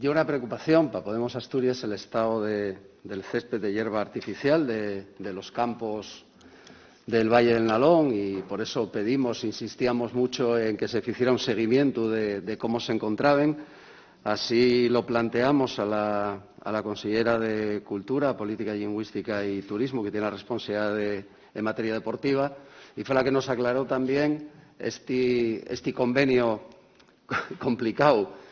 Yo una preocupación para Podemos Asturias el estado del césped de hierba artificial de los campos del Valle del Nalón, y por eso insistíamos mucho en que se hiciera un seguimiento de cómo se encontraban. Así lo planteamos a la consellera de Cultura, Política Lingüística y Turismo, que tiene la responsabilidad en materia deportiva, y fue la que nos aclaró también este convenio complicado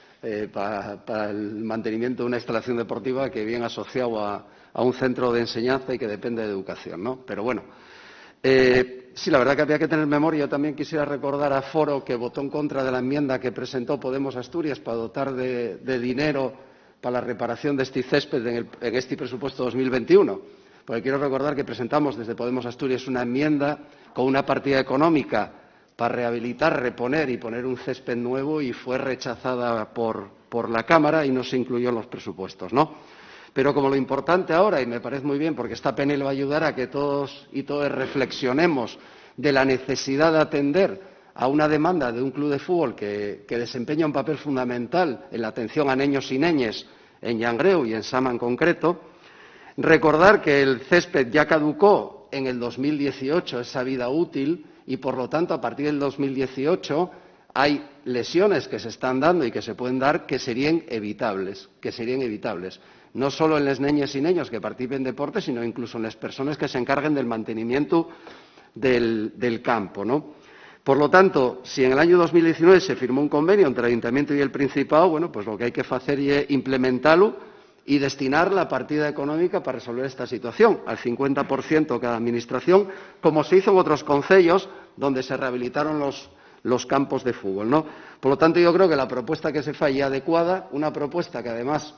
para el mantenimiento de una instalación deportiva que viene asociado a un centro de enseñanza y que depende de educación, ¿no? Pero bueno, sí, la verdad que había que tener memoria. Yo también quisiera recordar a Foro, que votó en contra de la enmienda que presentó Podemos Asturias para dotar de dinero para la reparación de este césped en este presupuesto 2021. Porque quiero recordar que presentamos desde Podemos Asturias una enmienda con una partida económica para rehabilitar, reponer y poner un césped nuevo, y fue rechazada por la Cámara y no se incluyó en los presupuestos, ¿no? Pero como lo importante ahora, y me parece muy bien porque esta PNL va a ayudar a que todos y todas reflexionemos de la necesidad de atender a una demanda de un club de fútbol que desempeña un papel fundamental en la atención a niños y niñas en Llangreu y en Sama en concreto, recordar que el césped ya caducó en el 2018 esa vida útil, y por lo tanto a partir del 2018 hay lesiones que se están dando y que se pueden dar que serían evitables, no solo en las niñas y niños que participen en deporte, sino incluso en las personas que se encarguen del mantenimiento del campo, ¿no? Por lo tanto, si en el año 2019 se firmó un convenio entre el Ayuntamiento y el Principado, bueno, pues lo que hay que hacer es implementarlo y destinar la partida económica para resolver esta situación, al 50% cada administración, como se hizo en otros concellos donde se rehabilitaron los campos de fútbol, ¿no? Por lo tanto, yo creo que la propuesta que se fa es adecuada, una propuesta que además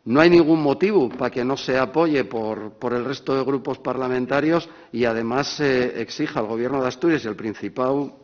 no hay ningún motivo para que no se apoye por el resto de grupos parlamentarios, y además exija al Gobierno de Asturias y al Gobierno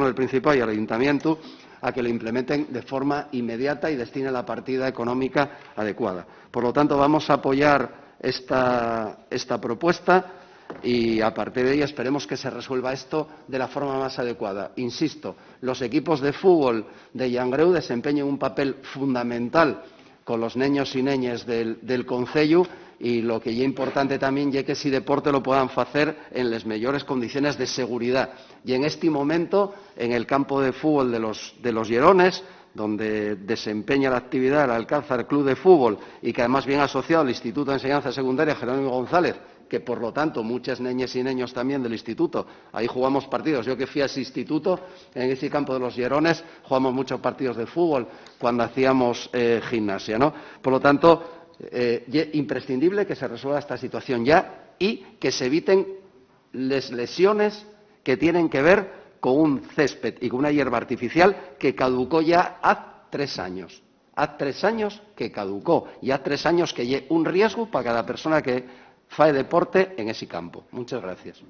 del Principado y al Ayuntamiento a que lo implementen de forma inmediata y destinen la partida económica adecuada. Por lo tanto, vamos a apoyar esta propuesta y a partir de ahí esperemos que se resuelva esto de la forma más adecuada. Insisto, los equipos de fútbol de Llangreu desempeñan un papel fundamental con los niños y niñas del concello, y lo que es importante también es que ese deporte lo puedan hacer en las mejores condiciones de seguridad. Y en este momento, en el campo de fútbol de los Llerones, donde desempeña la actividad el Alcázar Club de Fútbol, y que además viene asociado al Instituto de Enseñanza Secundaria Jerónimo González, que por lo tanto muchas niñas y niños también del instituto, ahí jugamos partidos. Yo que fui a ese instituto, en ese campo de los Llerones, jugamos muchos partidos de fútbol cuando hacíamos gimnasia, ¿no? Por lo tanto, es imprescindible que se resuelva esta situación ya y que se eviten las lesiones que tienen que ver con un césped y con una hierba artificial que caducó ya hace 3 años. Hace 3 años que caducó, y hace 3 años que hay un riesgo para cada persona que fae deporte en ese campo. Muchas gracias.